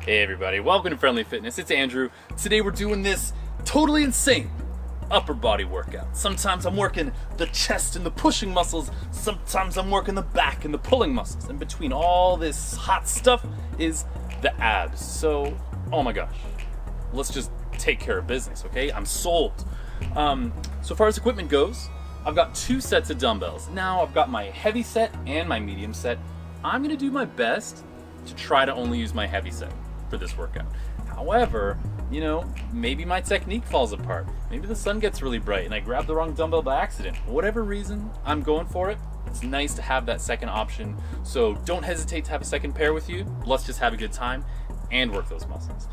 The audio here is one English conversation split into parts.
Hey everybody, welcome to Friendly Fitness. It's Andrew. Today we're doing this totally insane upper body workout. Sometimes I'm working the chest and the pushing muscles. Sometimes I'm working the back and the pulling muscles. And between all this hot stuff is the abs. So, oh my gosh, let's just take care of business, okay? I'm sold. So far as equipment goes, I've got 2 sets of dumbbells. Now I've got my heavy set and my medium set. I'm gonna do my best to try to only use my heavy set for this workout. However, you know, maybe my technique falls apart. Maybe the sun gets really bright and I grab the wrong dumbbell by accident. For whatever reason, I'm going for it. It's nice to have that second option. So don't hesitate to have a second pair with you. Let's just have a good time and work those muscles.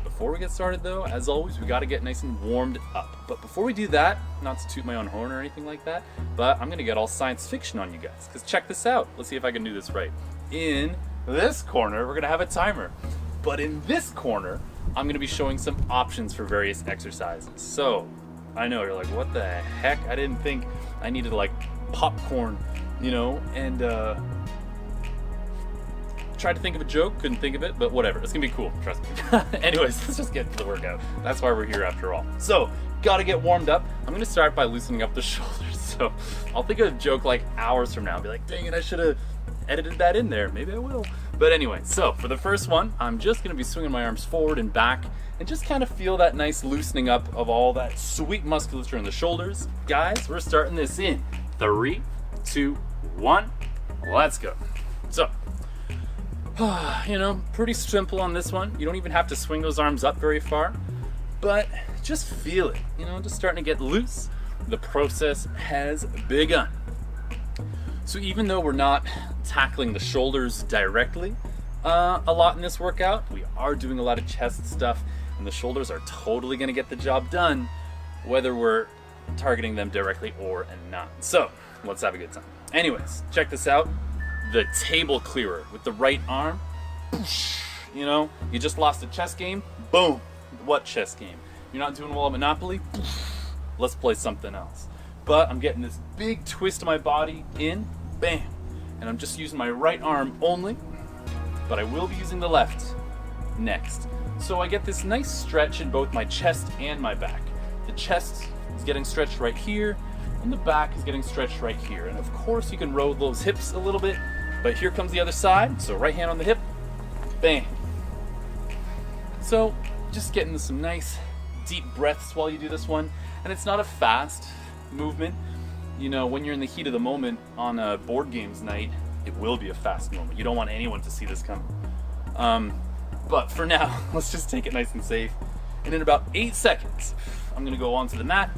Before we get started though, as always, we gotta get nice and warmed up. But before we do that, not to toot my own horn or anything like that, but I'm gonna get all science fiction on you guys. Because check this out. Let's see if I can do this right. In this corner, we're gonna have a timer. But in this corner, I'm gonna be showing some options for various exercises. So, I know, you're like, what the heck? I didn't think I needed like popcorn, you know, and tried to think of a joke, couldn't think of it, but whatever, it's gonna be cool, trust me. Anyways, let's just get to the workout. That's why we're here after all. So, gotta get warmed up. I'm gonna start by loosening up the shoulders. So, I'll think of a joke like hours from now, be like, dang it, I should have edited that in there. Maybe I will. But anyway, so for the first one, I'm just gonna be swinging my arms forward and back and just kind of feel that nice loosening up of all that sweet musculature in the shoulders. Guys, we're starting this in 3, 2, 1, let's go. So, you know, pretty simple on this one. You don't even have to swing those arms up very far, but just feel it, you know, just starting to get loose. The process has begun. So even though we're not tackling the shoulders directly a lot in this workout, we are doing a lot of chest stuff, and the shoulders are totally gonna get the job done, whether we're targeting them directly or not. So let's have a good time. Anyways, check this out. The table clearer with the right arm. You know, you just lost a chess game, boom. What chess game? You're not doing well at Monopoly? Let's play something else. But I'm getting this big twist of my body in, bam. And I'm just using my right arm only, but I will be using the left next. So I get this nice stretch in both my chest and my back. The chest is getting stretched right here, and the back is getting stretched right here. And of course you can roll those hips a little bit, but here comes the other side. So right hand on the hip, bam. So just getting some nice deep breaths while you do this one. And it's not a fast movement. You know, when you're in the heat of the moment on a board games night, it will be a fast moment. You don't want anyone to see this coming. But for now, let's just take it nice and safe. And in about 8 seconds, I'm gonna go onto the mat.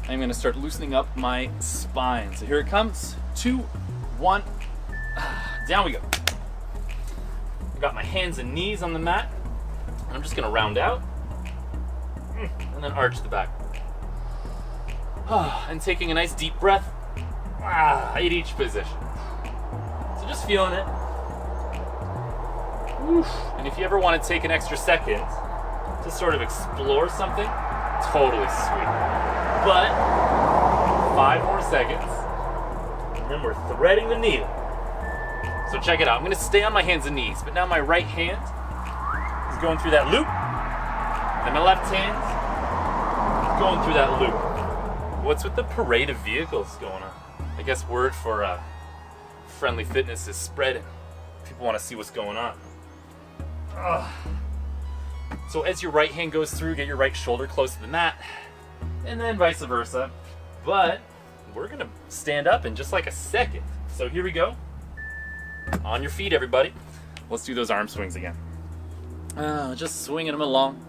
I'm gonna start loosening up my spine. So here it comes, 2, 1, down we go. I've got my hands and knees on the mat, and I'm just gonna round out, and then arch the back. And taking a nice deep breath at each position. So just feeling it. And if you ever want to take an extra second to sort of explore something, totally sweet. But 5 more seconds, and then we're threading the needle. So check it out. I'm going to stay on my hands and knees, but now my right hand is going through that loop, and my left hand is going through that loop. What's with the parade of vehicles going on? I guess word for Friendly Fitness is spreading. People want to see what's going on. So as your right hand goes through, get your right shoulder close to the mat, and then vice versa. But we're gonna stand up in just like a second. So here we go. On your feet, everybody. Let's do those arm swings again. Just swinging them along.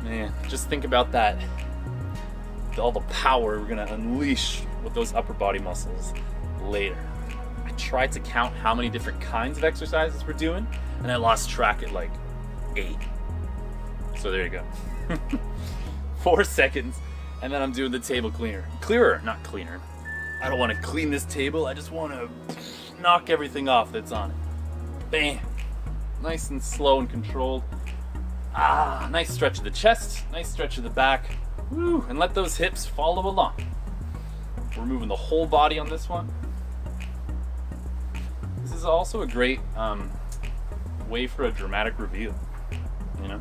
Man, just think about that. All the power we're gonna unleash with those upper body muscles later. I tried to count how many different kinds of exercises we're doing, and I lost track at like 8. So there you go. 4 seconds, and then I'm doing the table clearer, not cleaner. I don't want to clean this table, I just want to knock everything off that's on it. Bam. Nice and slow and controlled. Nice stretch of the chest, nice stretch of the back. Woo, and let those hips follow along. We're moving the whole body on this one. This is also a great way for a dramatic reveal. You know,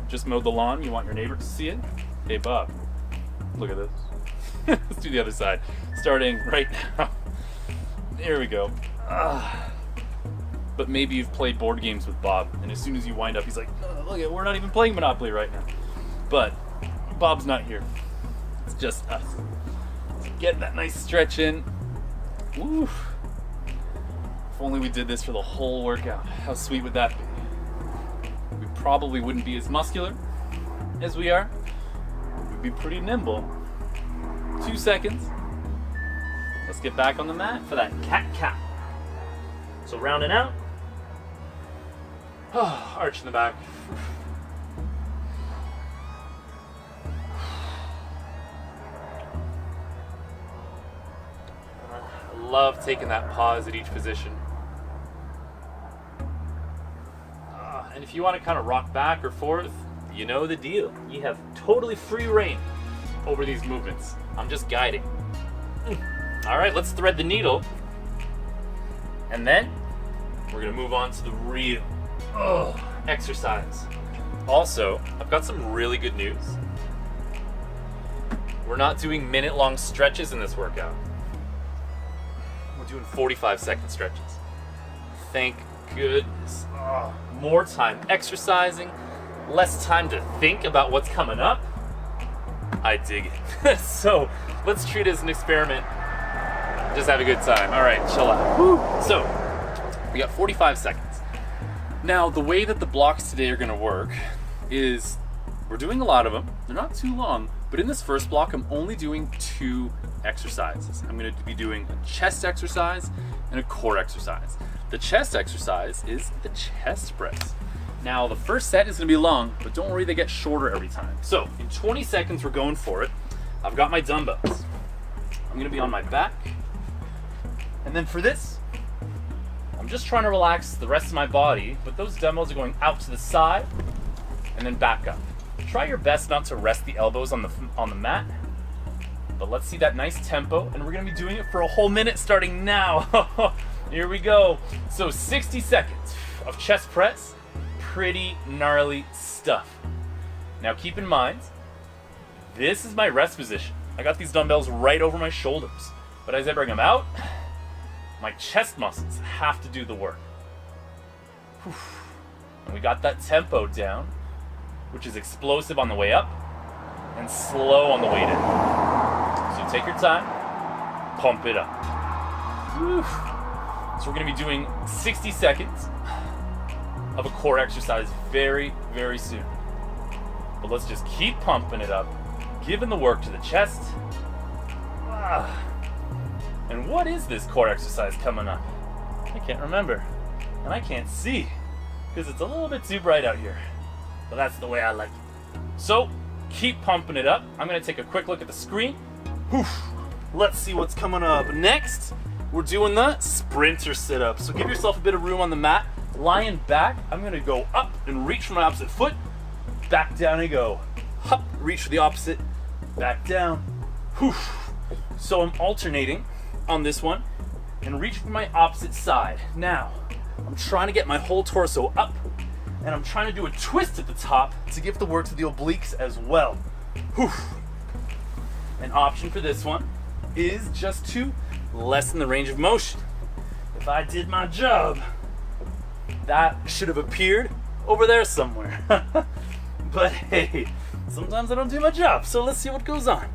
just mowed the lawn. You want your neighbor to see it? Hey, Bob, look at this. Let's do the other side, starting right now. There we go. But maybe you've played board games with Bob, and as soon as you wind up, he's like, oh, look at, we're not even playing Monopoly right now. But Bob's not here. It's just us. So get that nice stretch in. Woo. If only we did this for the whole workout. How sweet would that be? We probably wouldn't be as muscular as we are. We'd be pretty nimble. 2 seconds. Let's get back on the mat for that cat-cow. So rounding out. Arch in the back. I love taking that pause at each position. And if you want to kind of rock back or forth, you know the deal. You have totally free reign over these movements. I'm just guiding. All right, let's thread the needle. And then we're gonna move on to the real exercise. Also, I've got some really good news. We're not doing minute-long stretches in this workout. We're doing 45-second stretches. Thank goodness. More time exercising, less time to think about what's coming up. I dig it. So let's treat it as an experiment. Just have a good time. All right, chill out. Woo. So we got 45 seconds. Now, the way that the blocks today are gonna work is we're doing a lot of them. They're not too long, but in this first block, I'm only doing 2 exercises. I'm gonna be doing a chest exercise and a core exercise. The chest exercise is the chest press. Now, the first set is gonna be long, but don't worry, they get shorter every time. So in 20 seconds, we're going for it. I've got my dumbbells. I'm gonna be on my back. And then for this, I'm just trying to relax the rest of my body, but those dumbbells are going out to the side and then back up. Try your best not to rest the elbows on the mat, but let's see that nice tempo, and we're gonna be doing it for a whole minute starting now. Here we go. So 60 seconds of chest press, pretty gnarly stuff. Now keep in mind, this is my rest position. I got these dumbbells right over my shoulders, but as I bring them out, my chest muscles have to do the work. And we got that tempo down, which is explosive on the way up and slow on the way down. So take your time, pump it up. So we're gonna be doing 60 seconds of a core exercise very, very soon. But let's just keep pumping it up, giving the work to the chest. And what is this core exercise coming up? I can't remember. And I can't see because it's a little bit too bright out here. But that's the way I like it. So keep pumping it up. I'm gonna take a quick look at the screen. Let's see what's coming up. Next, we're doing the sprinter sit-up. So give yourself a bit of room on the mat. Lying back, I'm gonna go up and reach for my opposite foot. Back down I go. Hop, reach for the opposite. Back down. So I'm alternating on this one and reach for my opposite side. Now, I'm trying to get my whole torso up and I'm trying to do a twist at the top to give the work to the obliques as well. An option for this one is just to lessen the range of motion. If I did my job, that should have appeared over there somewhere. But hey, sometimes I don't do my job, so let's see what goes on.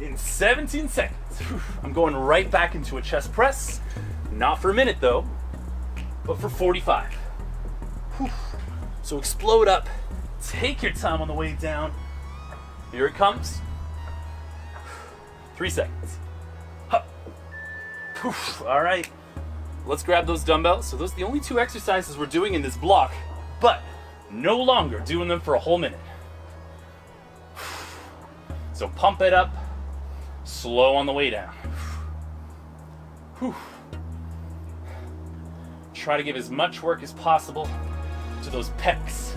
In 17 seconds, I'm going right back into a chest press. Not for a minute though, but for 45. So explode up, take your time on the way down. Here it comes. 3 seconds. All right, let's grab those dumbbells. So those are the only 2 exercises we're doing in this block, but no longer doing them for a whole minute. So pump it up. Slow on the way down. Try to give as much work as possible to those pecs.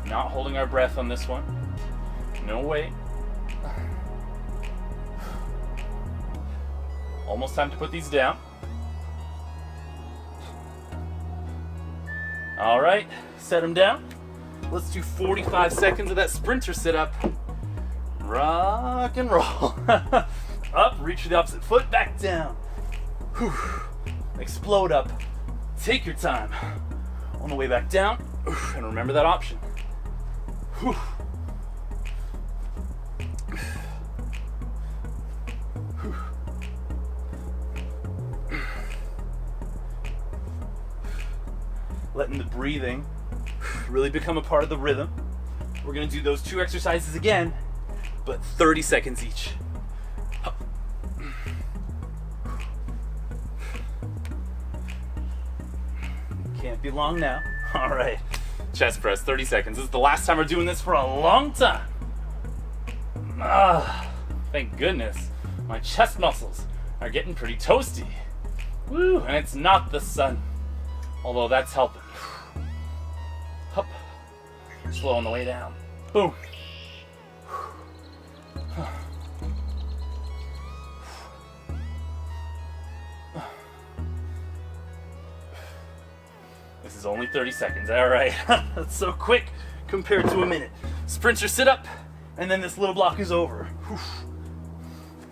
Not holding our breath on this one. No weight. Almost time to put these down. All right, set them down. Let's do 45 seconds of that sprinter sit-up. Rock and roll. Up, reach for the opposite foot, back down. Whew. Explode up. Take your time. On the way back down, and remember that option. Whew. Letting the breathing really become a part of the rhythm. We're gonna do those 2 exercises again, but 30 seconds each. Can't be long now. All right, chest press, 30 seconds. This is the last time we're doing this for a long time. Thank goodness. My chest muscles are getting pretty toasty. Woo, and it's not the sun, although that's helping. Hup. Slow on the way down. Boom. This is only 30 seconds. All right. That's so quick compared to a minute. Sprinter sit up, and then this little block is over.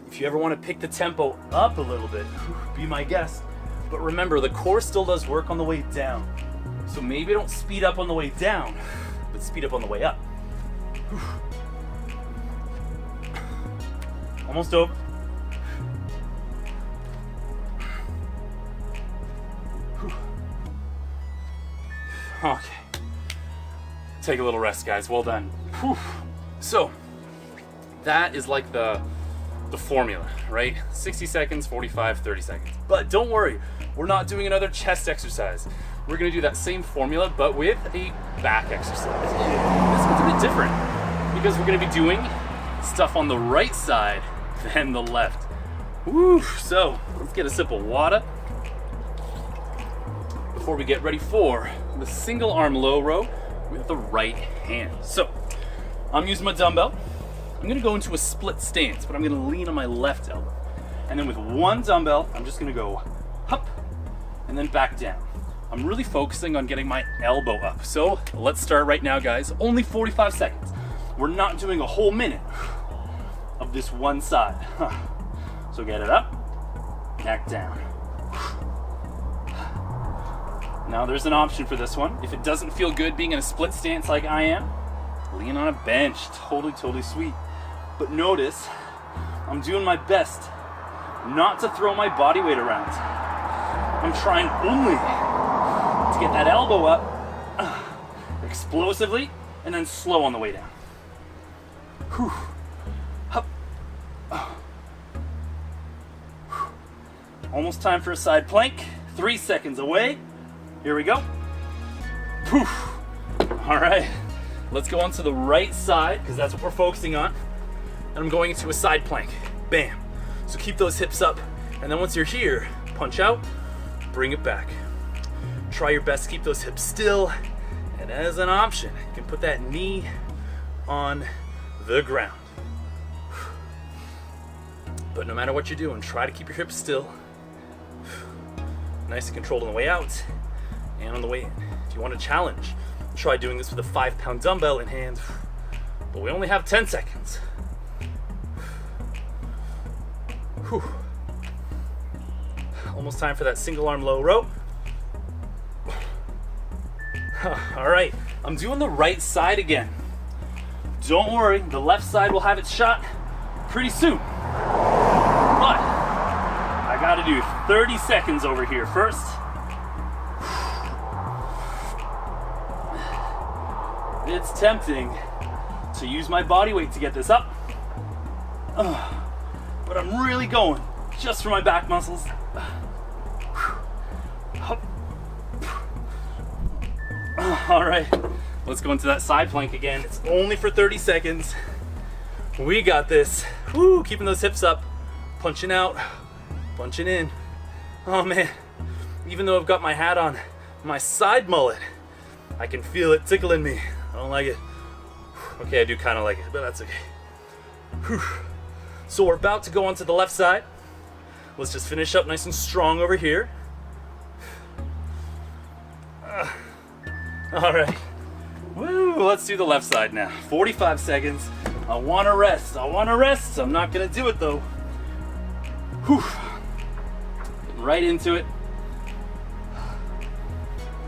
If you ever want to pick the tempo up a little bit, be my guest. But remember, the core still does work on the way down. So maybe don't speed up on the way down, but speed up on the way up. Almost over. Okay. Take a little rest, guys. Well done. So, that is like the formula, right? 60 seconds, 45, 30 seconds. But don't worry, we're not doing another chest exercise. We're gonna do that same formula, but with a back exercise. This one's a bit different because we're gonna be doing stuff on the right side than the left. Woo! So, let's get a sip of water before we get ready for the single arm low row with the right hand. So, I'm using my dumbbell. I'm gonna go into a split stance, but I'm gonna lean on my left elbow. And then with one dumbbell, I'm just gonna go up and then back down. I'm really focusing on getting my elbow up. So let's start right now, guys. Only 45 seconds. We're not doing a whole minute of this one side. So get it up, back down. Now there's an option for this one. If it doesn't feel good being in a split stance like I am, lean on a bench. Totally sweet. But notice, I'm doing my best not to throw my body weight around. I'm trying only to get that elbow up explosively and then slow on the way down. Whew. Hup. Almost time for a side plank. 3 seconds away. Here we go. Poof. All right. Let's go on to the right side because that's what we're focusing on. And I'm going into a side plank. Bam. So keep those hips up. And then once you're here, punch out, bring it back. Try your best to keep those hips still. And as an option, you can put that knee on the ground. But no matter what you're doing, try to keep your hips still. Nice and controlled on the way out and on the way in. If you want to challenge, try doing this with a 5-pound dumbbell in hand. But we only have 10 seconds. Whew. Almost time for that single arm low row. All right, I'm doing the right side again. Don't worry, the left side will have its shot pretty soon. But I gotta do 30 seconds over here first. It's tempting to use my body weight to get this up. But I'm really going just for my back muscles. All right, let's go into that side plank again. It's only for 30 seconds. We got this. Woo, keeping those hips up, punching out, punching in. Oh man, even though I've got my hat on, my side mullet, I can feel it tickling me. I don't like it. Okay, I do kind of like it, but that's okay. Whew. So we're about to go onto the left side. Let's just finish up nice and strong over here. All right. Woo, let's do the left side now. 45 seconds. I want to rest. I'm not going to do it though. Whew. Getting right into it.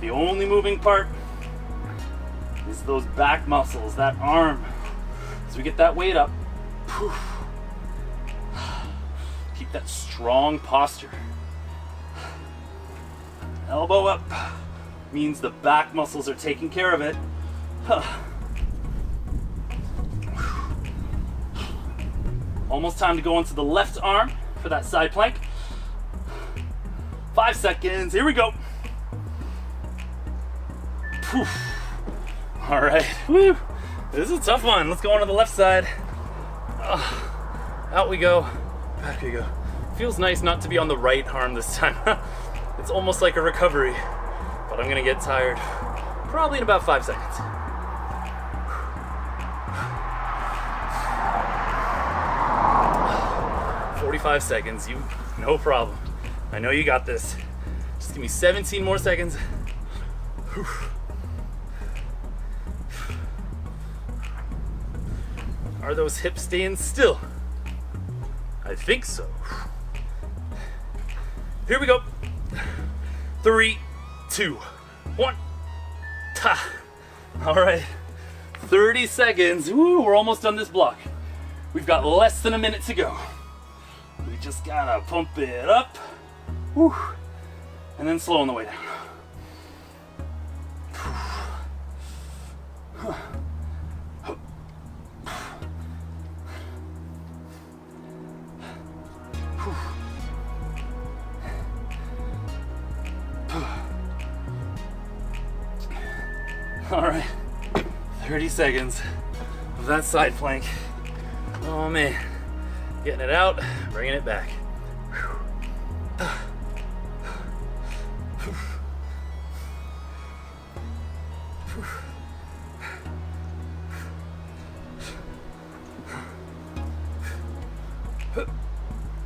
The only moving part is those back muscles, that arm. As we get that weight up, whew. Keep that strong posture. Elbow up means the back muscles are taking care of it. Almost time to go onto the left arm for that side plank. 5 seconds, here we go. Whew. All right, woo. This is a tough one. Let's go on to the left side. Out we go, back we go. Feels nice not to be on the right arm this time. It's almost like a recovery, but I'm gonna get tired probably in about 5 seconds. 45 seconds, no problem. I know you got this. Just give me 17 more seconds. Whew. Are those hips staying still? I think so. Here we go. 3, 2, 1. Ta. All right. 30 seconds. Woo, we're almost done this block. We've got less than a minute to go. We just gotta pump it up. Woo. And then slow on the way down. All right, 30 seconds of that side plank. Oh man, getting it out, bringing it back.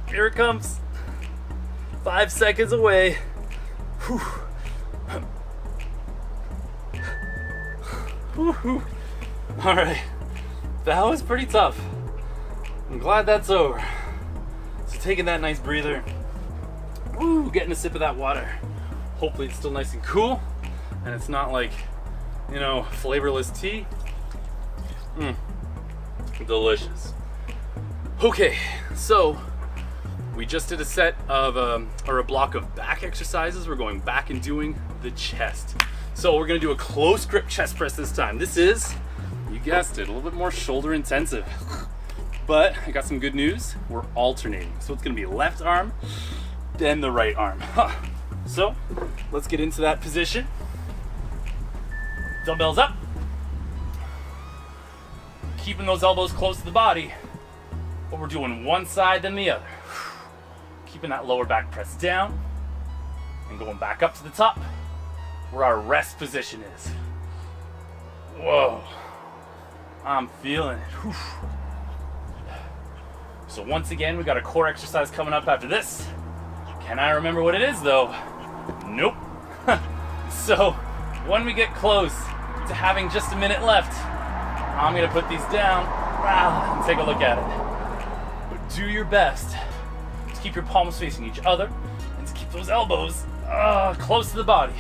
Here it comes. 5 seconds away. Whew. Woo-hoo. All right, that was pretty tough. I'm glad that's over. So taking that nice breather, woo, getting a sip of that water. Hopefully it's still nice and cool, and it's not like, you know, flavorless tea. Delicious. Okay, so we just did a set of, or a block of back exercises. We're going back and doing the chest. So we're gonna do a close grip chest press this time. This is, you guessed it, a little bit more shoulder intensive. But I got some good news. We're alternating. So it's gonna be left arm, then the right arm. So let's get into that position. Dumbbells up. Keeping those elbows close to the body. But we're doing one side then the other. Keeping that lower back press down and going back up to the top where our rest position is. Whoa, I'm feeling it. Whew. So once again, we got a core exercise coming up after this. Can I remember what it is though? Nope. So when we get close to having just a minute left, I'm gonna put these down and take a look at it. But do your best to keep your palms facing each other and to keep those elbows close to the body.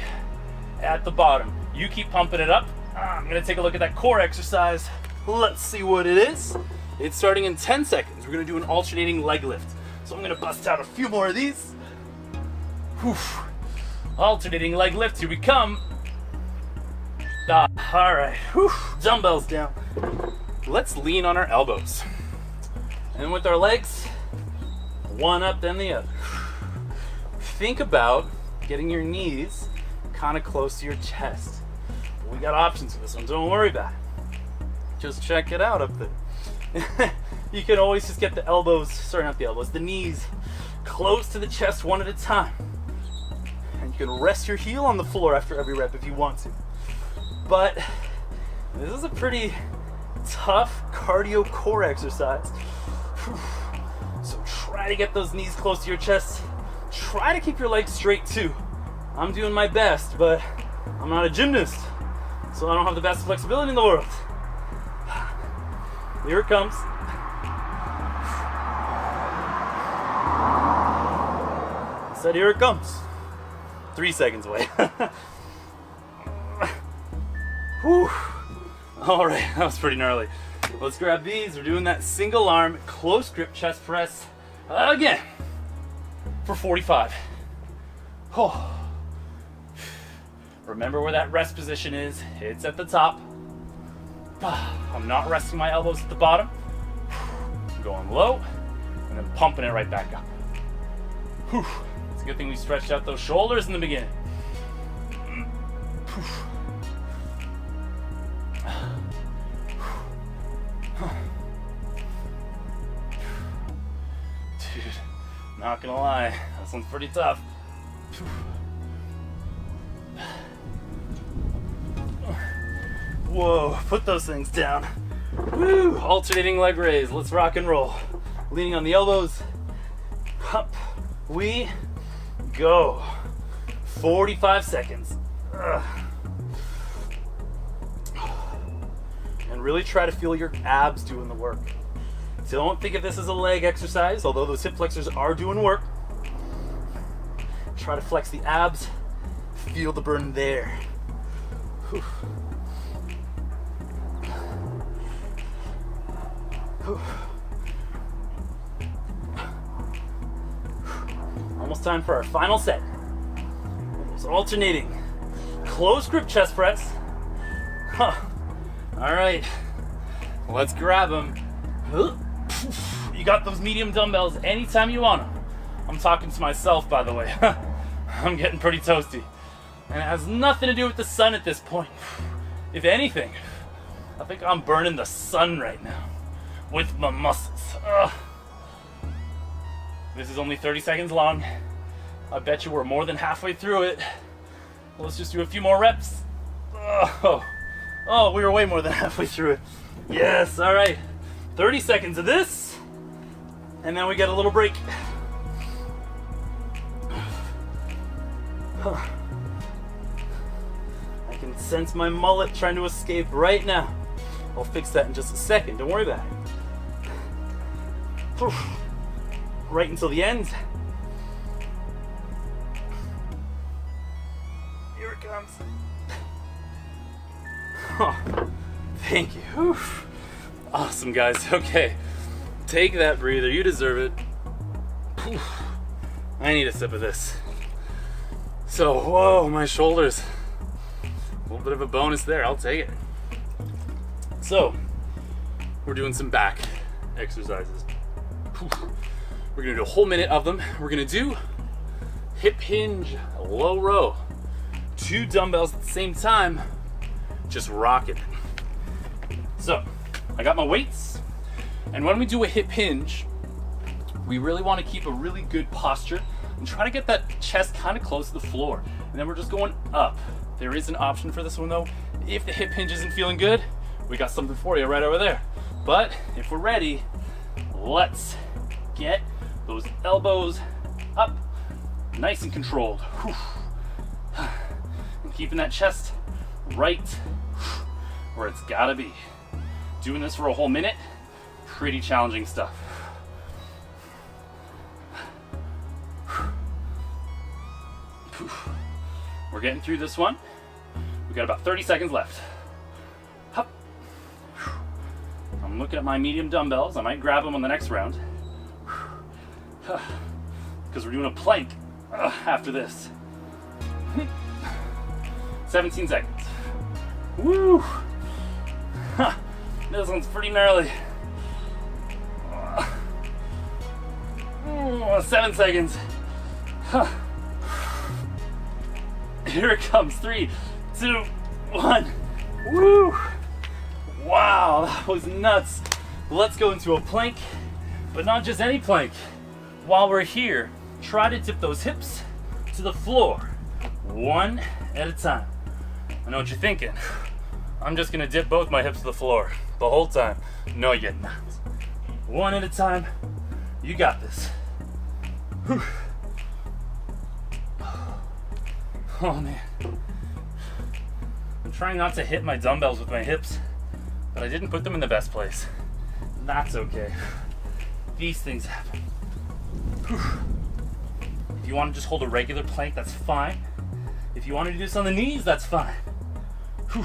At the bottom, you keep pumping it up. I'm gonna take a look at that core exercise. Let's see what it is. It's starting in 10 seconds. We're gonna do an alternating leg lift. So I'm gonna bust out a few more of these. Whew. Alternating leg lift, here we come. All right, whew. Dumbbells down. Let's lean on our elbows. And with our legs, one up then the other. Think about getting your knees kind of close to your chest. We got options for this one, don't worry about it. Just check it out up there. You can always just get the elbows, sorry, not the elbows, the knees close to the chest one at a time. And you can rest your heel on the floor after every rep if you want to. But this is a pretty tough cardio core exercise. So try to get those knees close to your chest. Try to keep your legs straight too. I'm doing my best, but I'm not a gymnast, so I don't have the best flexibility in the world. Here it comes. I said here it comes. 3 seconds away. Whew. All right, that was pretty gnarly. Let's grab these. We're doing that single arm close grip chest press again for 45. Oh. Remember where that rest position is. It's at the top. I'm not resting my elbows at the bottom. I'm going low and then pumping it right back up. Whew. It's a good thing we stretched out those shoulders in the beginning. Dude, not gonna lie, this one's pretty tough. Whoa, put those things down. Woo, alternating leg raise. Let's rock and roll. Leaning on the elbows. Up we go. 45 seconds. And really try to feel your abs doing the work. Don't think of this as a leg exercise, although those hip flexors are doing work. Try to flex the abs. Feel the burn there. Whew. Almost time for our final set. So alternating close grip chest press. All right, let's grab them. You got those medium dumbbells anytime you want them. I'm talking to myself, by the way. I'm getting pretty toasty, and it has nothing to do with the sun at this point. If anything, I think I'm burning the sun right now with my muscles. This is only 30 seconds long. I bet you we're more than halfway through it. Let's just do a few more reps. Oh, we were way more than halfway through it. Yes, all right. 30 seconds of this, and then we get a little break. I can sense my mullet trying to escape right now. I'll fix that in just a second, don't worry about it. Right until the end. Here it comes. Oh, thank you. Whew. Awesome, guys. Okay, take that breather. You deserve it. Whew. I need a sip of this. So, whoa, my shoulders. A little bit of a bonus there. I'll take it. So, we're doing some back exercises. Whew. We're gonna do a whole minute of them. We're gonna do hip hinge, low row. 2 dumbbells at the same time, just rock it. So, I got my weights, and when we do a hip hinge, we really wanna keep a really good posture and try to get that chest kind of close to the floor. And then we're just going up. There is an option for this one though. If the hip hinge isn't feeling good, we got something for you right over there. But if we're ready, let's get those elbows up, nice and controlled. Whew. And keeping that chest right where it's gotta be. Doing this for a whole minute, pretty challenging stuff. We're getting through this one. We got about 30 seconds left. Hup. I'm looking at my medium dumbbells. I might grab them on the next round. Because we're doing a plank after this. 17 seconds. Woo! This one's pretty gnarly. 7 seconds. Here it comes. 3, 2, 1. Woo! Wow, that was nuts. Let's go into a plank, but not just any plank. While we're here, try to tip those hips to the floor, one at a time. I know what you're thinking. I'm just gonna dip both my hips to the floor. the whole time. No, you're not. One at a time. You got this. Whew. Oh man. I'm trying not to hit my dumbbells with my hips, but I didn't put them in the best place. That's okay. These things happen. Whew. If you want to just hold a regular plank, that's fine. If you want to do this on the knees, that's fine. Whew.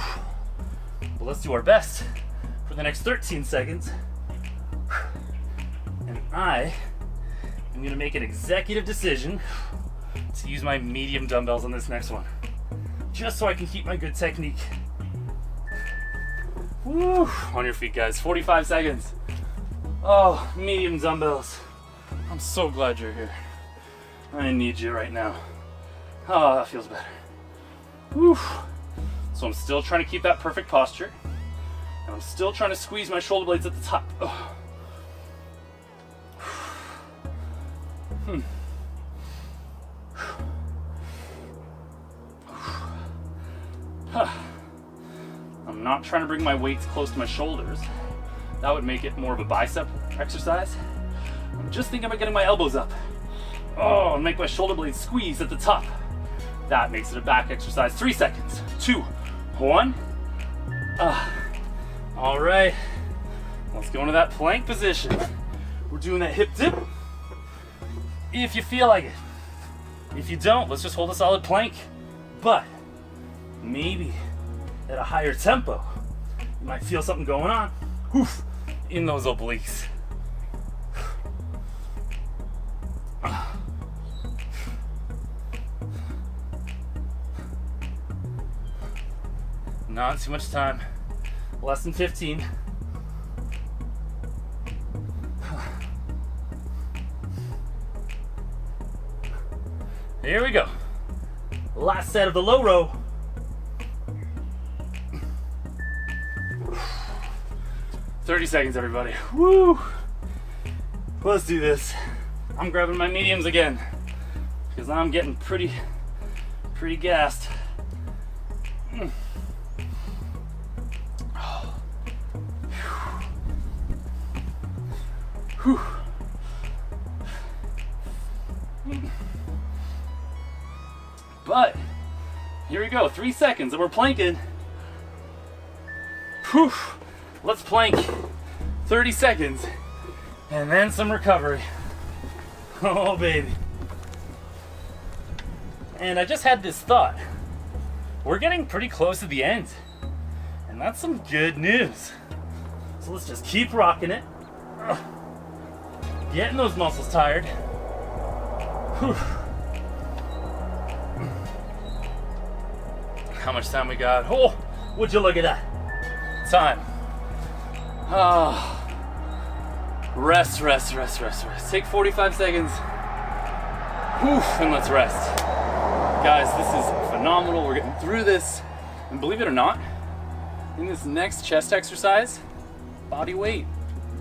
But let's do our best for the next 13 seconds. And I am going to make an executive decision to use my medium dumbbells on this next one, just so I can keep my good technique. Woo! On your feet, guys. 45 seconds. Oh, medium dumbbells. I'm so glad you're here. I need you right now. Oh, that feels better. Woo! So I'm still trying to keep that perfect posture, and I'm still trying to squeeze my shoulder blades at the top. Oh. I'm not trying to bring my weights close to my shoulders. That would make it more of a bicep exercise. I'm just thinking about getting my elbows up. Oh, and make my shoulder blades squeeze at the top. That makes it a back exercise. 3 seconds. 2, 1. All right. Let's go into that plank position. We're doing that hip dip. If you feel like it. If you don't, let's just hold a solid plank. But maybe at a higher tempo, you might feel something going on. Oof, in those obliques. Not too much time. Less than 15. Here we go. Last set of the low row. "30 seconds, everybody. Woo! Let's do this. I'm grabbing my mediums again because I'm getting pretty gassed. Whew. But here we go, 3 seconds and we're planking. Whew. Let's plank 30 seconds and then some recovery. Oh baby. And I just had this thought. We're getting pretty close to the end, and that's some good news. So let's just keep rocking it. Getting those muscles tired. Whew. How much time we got? Oh, would you look at that? Time. Rest. Take 45 seconds. Whew, and let's rest. Guys, this is phenomenal. We're getting through this. And believe it or not, in this next chest exercise, body weight.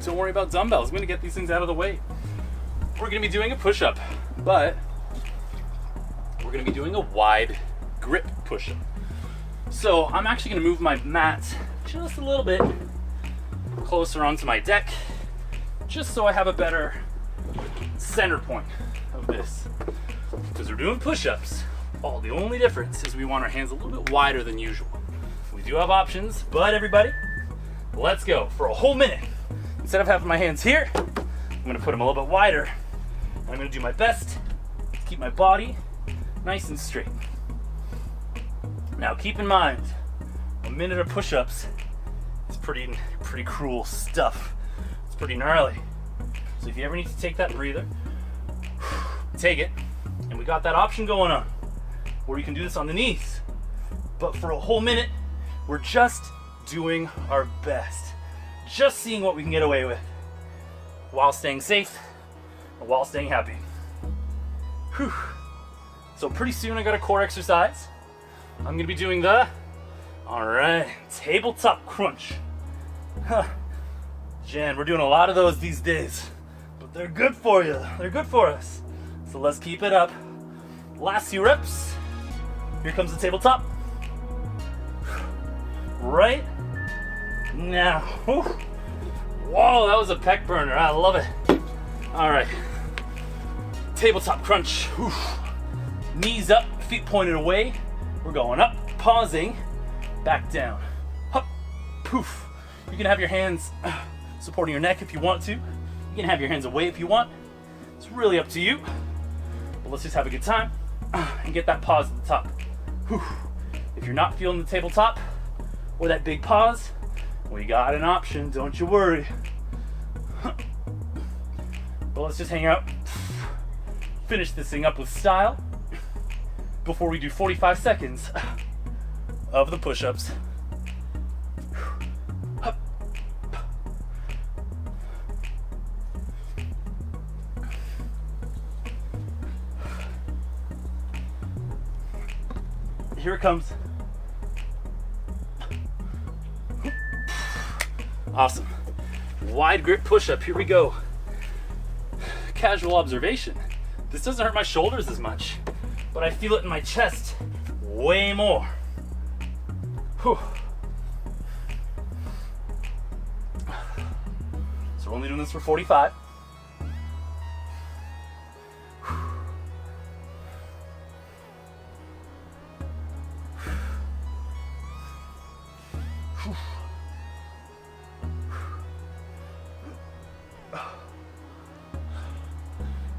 Don't worry about dumbbells. I'm gonna get these things out of the way. We're gonna be doing a push-up, but we're gonna be doing a wide grip push-up. So I'm actually gonna move my mat just a little bit closer onto my deck, just so I have a better center point of this. Because we're doing push-ups. Oh, the only difference is we want our hands a little bit wider than usual. We do have options, but everybody, let's go for a whole minute. Instead of having my hands here, I'm gonna put them a little bit wider. And I'm gonna do my best to keep my body nice and straight. Now keep in mind, a minute of push-ups is pretty cruel stuff. It's pretty gnarly. So if you ever need to take that breather, take it. And we got that option going on, where you can do this on the knees. But for a whole minute, we're just doing our best. Just seeing what we can get away with while staying safe and while staying happy. Whew. So pretty soon I got a core exercise. I'm gonna be doing the, tabletop crunch. Jen, we're doing a lot of those these days, but they're good for you. They're good for us. So let's keep it up. Last few reps. Here comes the tabletop. Right, Now, whew. Whoa, that was a pec burner. I love it. All right, tabletop crunch. Whew. Knees up, feet pointed away. We're going up, pausing, back down. Hup, poof. You can have your hands supporting your neck if you want to. You can have your hands away if you want. It's really up to you. But let's just have a good time and get that pause at the top. Whew. If you're not feeling the tabletop or that big pause, we got an option, don't you worry. But let's just hang out, finish this thing up with style before we do 45 seconds of the push-ups. Here it comes. Awesome. Wide grip push-up, here we go. Casual observation. This doesn't hurt my shoulders as much, but I feel it in my chest way more. Whew. So we're only doing this for 45.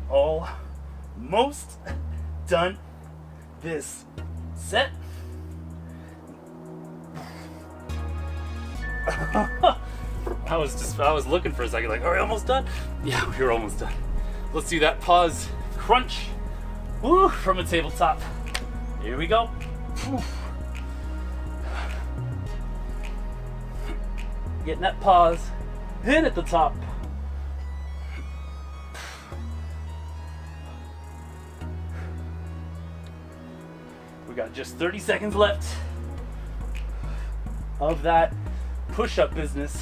Almost done this set. I was looking for a second, like, are we almost done? Yeah, we're almost done. Let's do that pause crunch. Woo, from a tabletop. Here we go. Getting that pause in at the top. We got just 30 seconds left of that push-up business.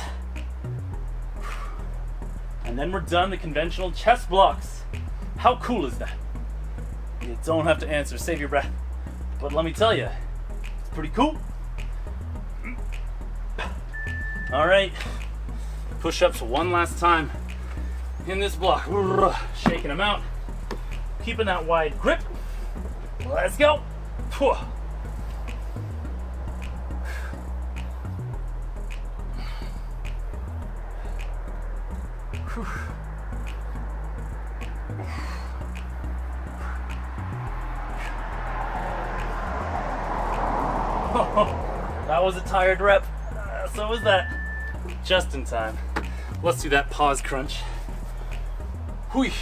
And then we're done the conventional chest blocks. How cool is that? You don't have to answer, save your breath. But let me tell you, it's pretty cool. All right, push-ups one last time in this block. Shaking them out, keeping that wide grip. Let's go. That was a tired rep. So was that. Just in time. Let's do that pause crunch. Whee.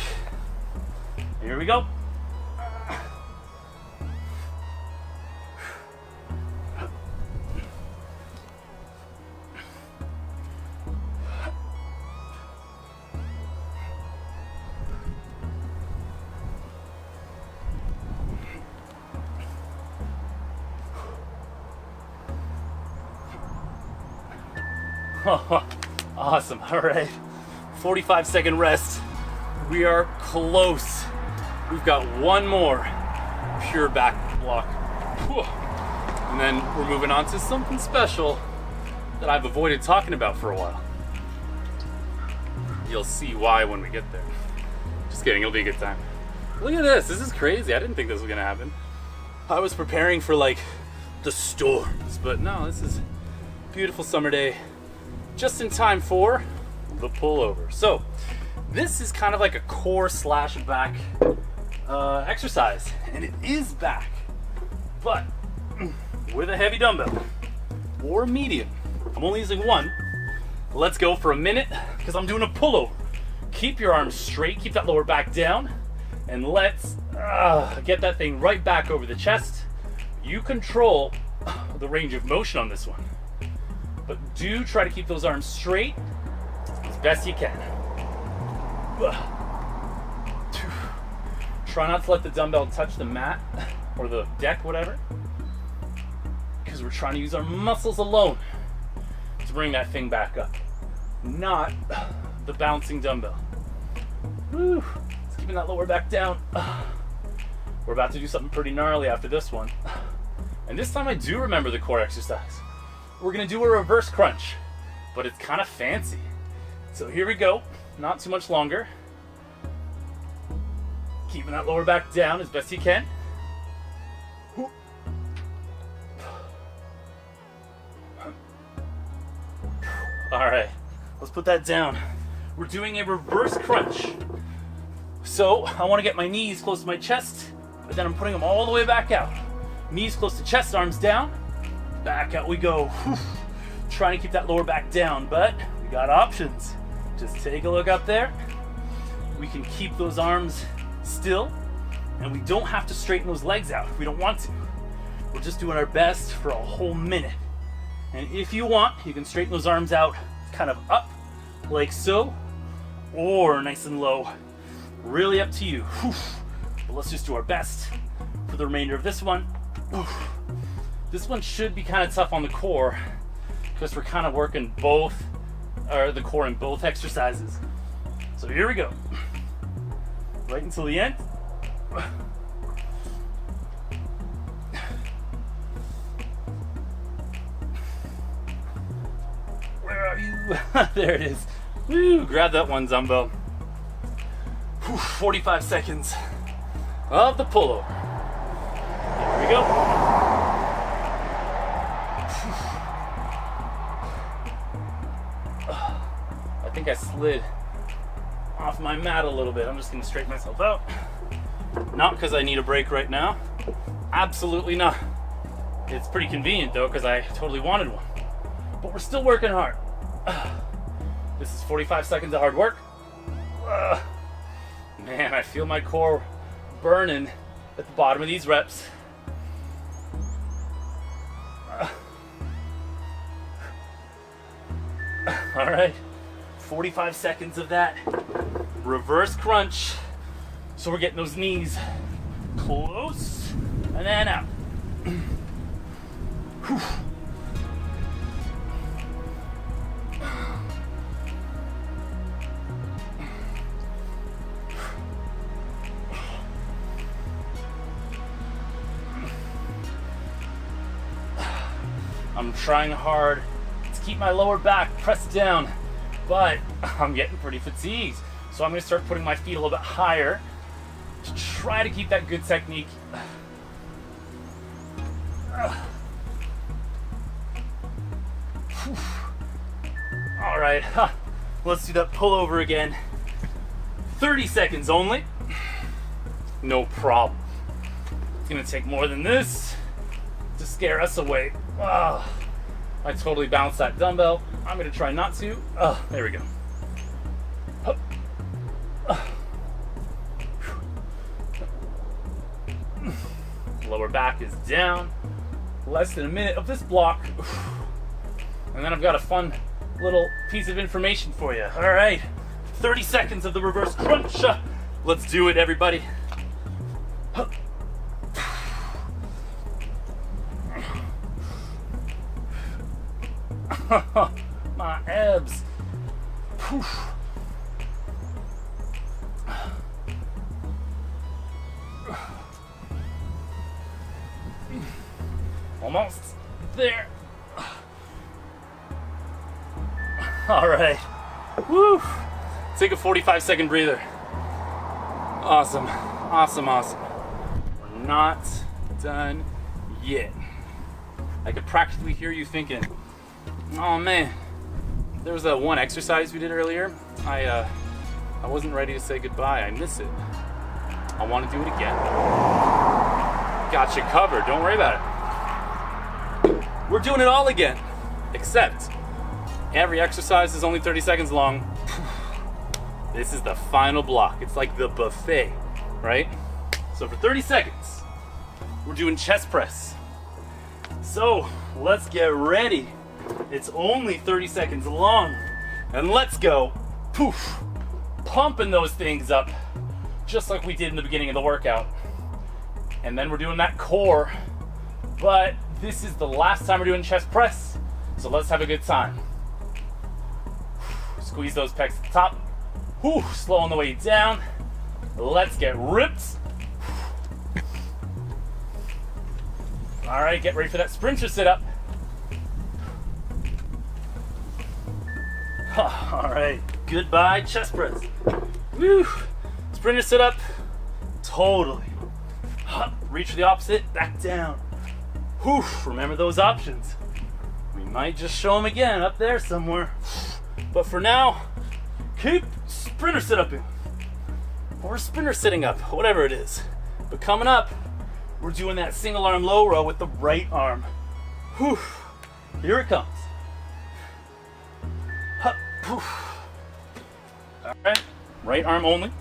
Here we go. Awesome. All right, 45-second rest. We are close. We've got one more pure back block. And then we're moving on to something special that I've avoided talking about for a while. You'll see why when we get there. Just kidding, it'll be a good time. Look at this. This is crazy. I didn't think this was gonna happen. I was preparing for like the storms, but no, this is a beautiful summer day. Just in time for the pullover. So this is kind of like a core slash back exercise, and it is back, but with a heavy dumbbell or medium. I'm only using one. Let's go for a minute because I'm doing a pullover. Keep your arms straight, keep that lower back down, and let's get that thing right back over the chest. You control the range of motion on this one, but do try to keep those arms straight as best you can. Try not to let the dumbbell touch the mat or the deck, whatever, because we're trying to use our muscles alone to bring that thing back up, not the bouncing dumbbell. Woo. It's keeping that lower back down. We're about to do something pretty gnarly after this one. And this time I do remember the core exercise. We're gonna do a reverse crunch. but it's kind of fancy. So here we go, not too much longer. Keeping that lower back down as best you can. All right, let's put that down. We're doing a reverse crunch. So I want to get my knees close to my chest, but then I'm putting them all the way back out. Knees close to chest, arms down. Back out we go. Whew. Trying to keep that lower back down, but we got options. Just take a look up there. We can keep those arms still, and we don't have to straighten those legs out if we don't want to. We're just doing our best for a whole minute. And if you want, you can straighten those arms out kind of up, like so, or nice and low. Really up to you. Whew. But let's just do our best for the remainder of this one. Whew. This one should be kind of tough on the core because we're kind of working the core in both exercises. So here we go. Right until the end. Where are you? There it is. Woo, grab that one, Zumbo. Whew, 45 seconds of the pullover. Here we go. I think I slid off my mat a little bit. I'm just gonna straighten myself out. Not because I need a break right now. Absolutely not. It's pretty convenient though, because I totally wanted one. But we're still working hard. This is 45 seconds of hard work. Man, I feel my core burning at the bottom of these reps. All right, 45 seconds of that reverse crunch. So we're getting those knees close and then out. I'm trying hard to keep my lower back pressed down, but I'm getting pretty fatigued. So I'm gonna start putting my feet a little bit higher to try to keep that good technique. All right, let's do that pullover again. 30 seconds only. No problem. It's gonna take more than this to scare us away. I totally bounced that dumbbell. I'm gonna try not to. There we go. Lower back is down. Less than a minute of this block. And then I've got a fun little piece of information for you. All right, 30 seconds of the reverse crunch. Let's do it, everybody. My abs. Almost there. All right. Woo. Take a 45-second breather. Awesome. Awesome, awesome. We're not done yet. I could practically hear you thinking, oh man, there was that one exercise we did earlier. I wasn't ready to say goodbye. I miss it. I want to do it again. Got you covered. Don't worry about it. We're doing it all again, except every exercise is only 30 seconds long. This is the final block. It's like the buffet, right? So for 30 seconds, we're doing chest press. So let's get ready. It's only 30 seconds long. And let's go. Poof. Pumping those things up, just like we did in the beginning of the workout. And then we're doing that core. But this is the last time we're doing chest press. So let's have a good time. Squeeze those pecs at the top. Whew, slow on the way down. Let's get ripped. All right, get ready for that sprinter sit-up. All right, goodbye chest press. Woo. Sprinter sit up, totally. Reach for the opposite, back down. Whew. Remember those options. We might just show them again up there somewhere. But for now, keep sprinter sit up in. Or sprinter sitting up, whatever it is. But coming up, we're doing that single arm low row with the right arm. Whew. Here it comes. Hup, poof. All right, right arm only.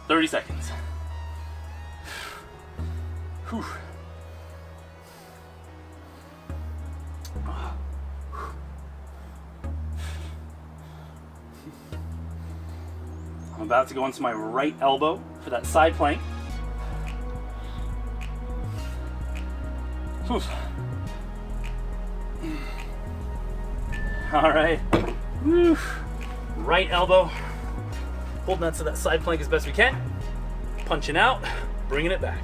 30 seconds. Whew. I'm about to go into my right elbow for that side plank. Whew. All right. Whew. Right elbow. Holding on to that side plank as best we can. Punching out, bringing it back.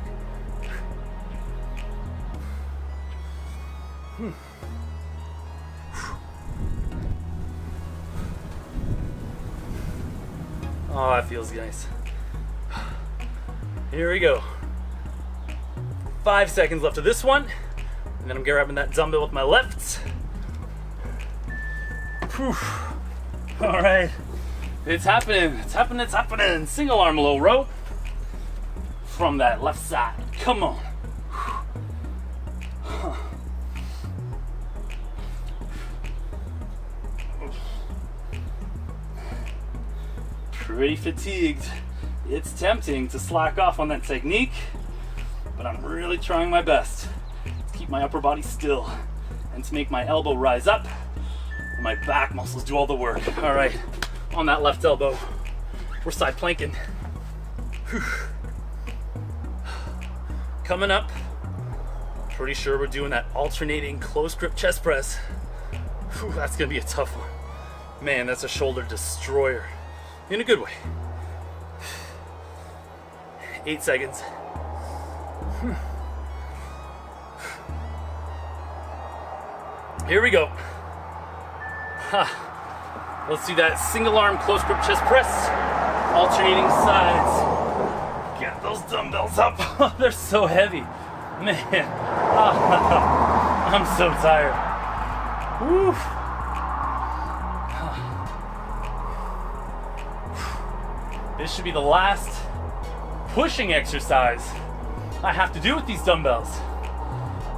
Oh, that feels nice. Here we go. 5 seconds left of this one. And then I'm grabbing that dumbbell with my lefts. Whew. All right. It's happening. It's happening. It's happening. Single arm low row from that left side. Come on. Pretty fatigued. It's tempting to slack off on that technique, but I'm really trying my best to keep my upper body still and to make my elbow rise up and my back muscles do all the work. All right, on that left elbow, we're side planking. Whew. Coming up, pretty sure we're doing that alternating close grip chest press. Whew, that's gonna be a tough one. Man, that's a shoulder destroyer. In a good way. 8 seconds. Here we go. Let's do that single arm close grip chest press. Alternating sides. Get those dumbbells up. They're so heavy. Man. I'm so tired. Woo. This should be the last pushing exercise I have to do with these dumbbells.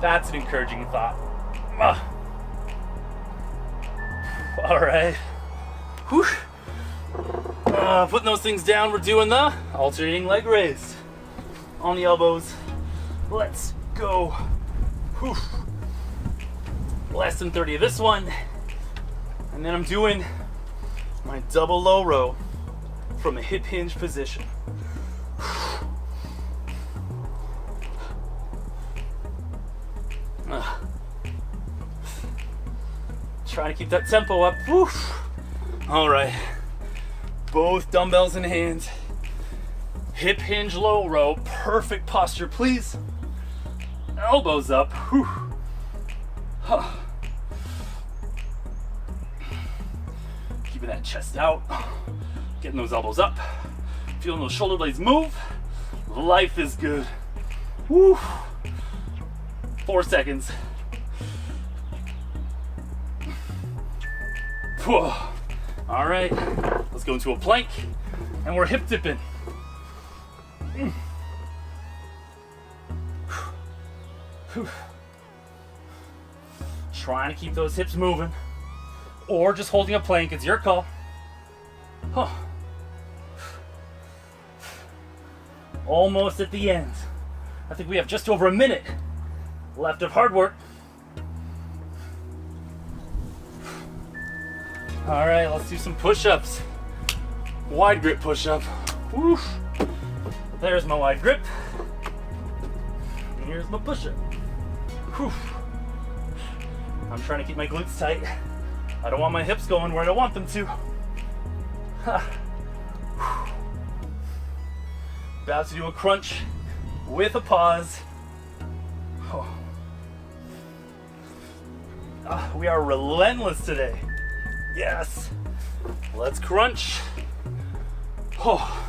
That's an encouraging thought. All right. Whew. Putting those things down, we're doing the alternating leg raise. On the elbows. Let's go. Whew. Less than 30 of this one. And then I'm doing my double low row from a hip hinge position. Trying to keep that tempo up. Whew. All right, both dumbbells in hand. Hip hinge low row, perfect posture, please. Elbows up. Whew. Huh. Keeping that chest out. Getting those elbows up, feeling those shoulder blades move. Life is good. Woo. 4 seconds. Whoa. All right, let's go into a plank, and we're hip dipping. Trying to keep those hips moving, or just holding a plank. It's your call. Huh. Almost at the end. I think we have just over a minute left of hard work. All right, let's do some push-ups. Wide grip push-up. Woof. There's my wide grip. And here's my push-up. Whew. I'm trying to keep my glutes tight. I don't want my hips going where I don't want them to. About to do a crunch with a pause. We are relentless today. Yes. Let's crunch. Oh.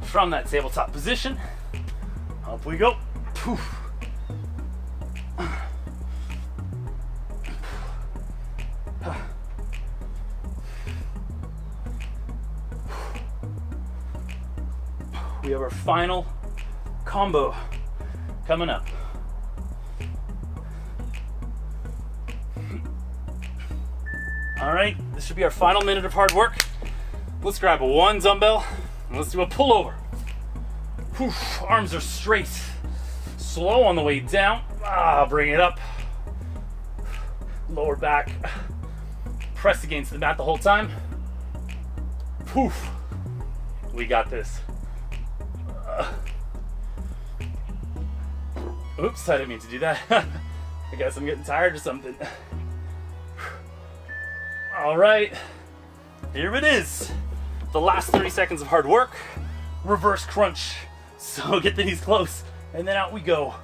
From that tabletop position, up we go. Poof. We have our final combo coming up. All right, this should be our final minute of hard work. Let's grab one dumbbell and let's do a pullover. Whew, arms are straight. Slow on the way down. Bring it up. Lower back. Press against the mat the whole time. Poof. We got this. Oops, I didn't mean to do that. I guess I'm getting tired or something. All right, here it is. The last 30 seconds of hard work. Reverse crunch. So get the knees close, and then out we go.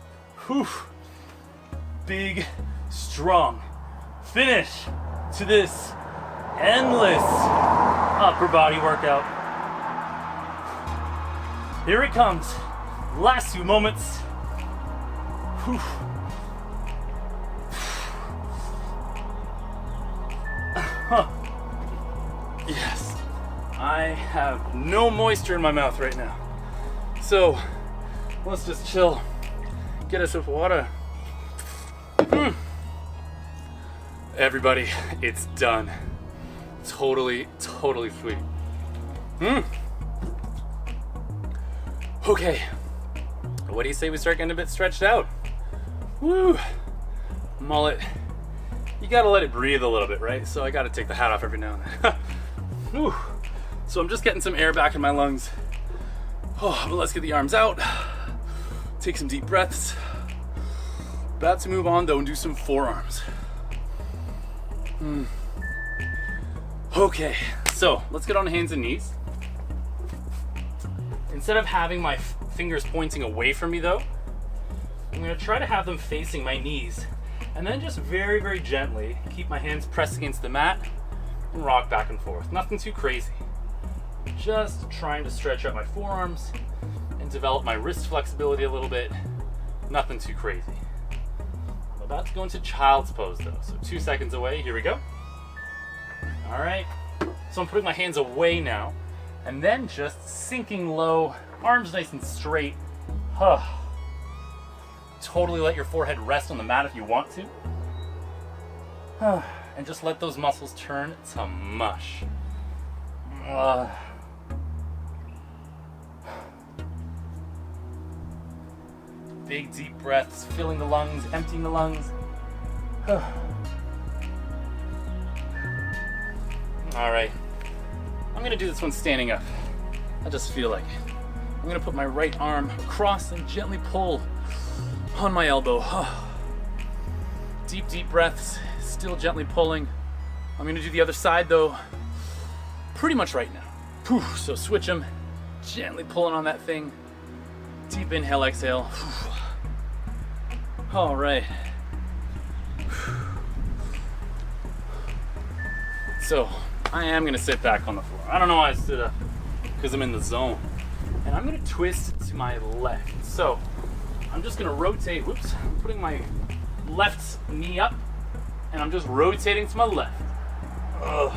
Whew. Big, strong finish to this endless upper body workout. Here it comes. Last few moments. Whew. Yes, I have no moisture in my mouth right now. So let's just chill. Get us with water. Everybody, it's done. Totally sweet. Okay, what do you say we start getting a bit stretched out? Woo! Mullet. You gotta let it breathe a little bit, right? So I gotta take the hat off every now and then. Whew. So I'm just getting some air back in my lungs. Oh, but let's get the arms out. Take some deep breaths. About to move on though and do some forearms. Okay, so let's get on hands and knees. Instead of having my fingers pointing away from me though, I'm gonna try to have them facing my knees. And then just very, very gently keep my hands pressed against the mat and rock back and forth. Nothing too crazy. Just trying to stretch out my forearms and develop my wrist flexibility a little bit. Nothing too crazy. I'm about to go into child's pose though. So 2 seconds away, here we go. All right, so I'm putting my hands away now and then just sinking low, arms nice and straight. Totally let your forehead rest on the mat if you want to. And just let those muscles turn to mush. Big deep breaths, filling the lungs, emptying the lungs. All right, I'm gonna do this one standing up. I just feel like it. I'm gonna put my right arm across and gently pull on my elbow. Deep breaths, still gently pulling. I'm gonna do the other side though, pretty much right now. So switch them, gently pulling on that thing. Deep inhale, exhale. All right. So I am gonna sit back on the floor. I don't know why I stood up, because I'm in the zone. And I'm gonna twist to my left. So I'm just gonna rotate, I'm putting my left knee up and I'm just rotating to my left. All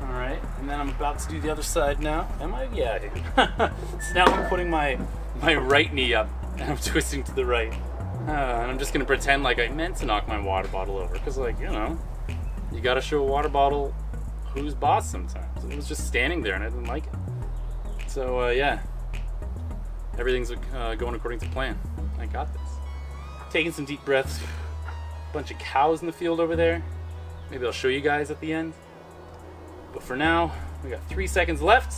right, and then I'm about to do the other side now. Am I? Yeah, I am. So now I'm putting my right knee up and I'm twisting to the right. And I'm just gonna pretend like I meant to knock my water bottle over, because like, you know, you gotta show a water bottle who's boss sometimes. It was just standing there and I didn't like it. So yeah, everything's going according to plan. I got this. Taking some deep breaths. Bunch of cows in the field over there. Maybe I'll show you guys at the end. But for now, we got 3 seconds left.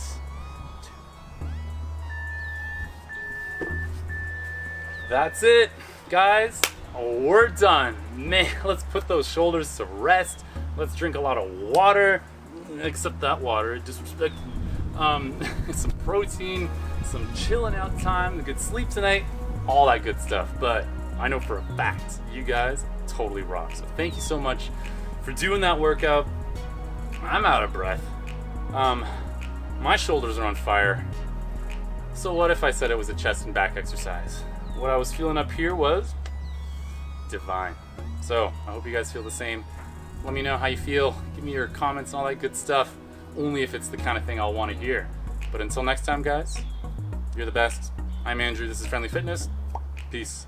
That's it, guys. We're done. Man, let's put those shoulders to rest. Let's drink a lot of water. Except that water, disrespect. Some protein, some chilling out time, a good sleep tonight, all that good stuff. But I know for a fact you guys totally rock. So thank you so much for doing that workout. I'm out of breath. My shoulders are on fire. So what if I said it was a chest and back exercise? What I was feeling up here was divine. So I hope you guys feel the same. Let me know how you feel. Give me your comments and all that good stuff. Only if it's the kind of thing I'll want to hear. But until next time, guys, you're the best. I'm Andrew. This is Friendly Fitness. Peace.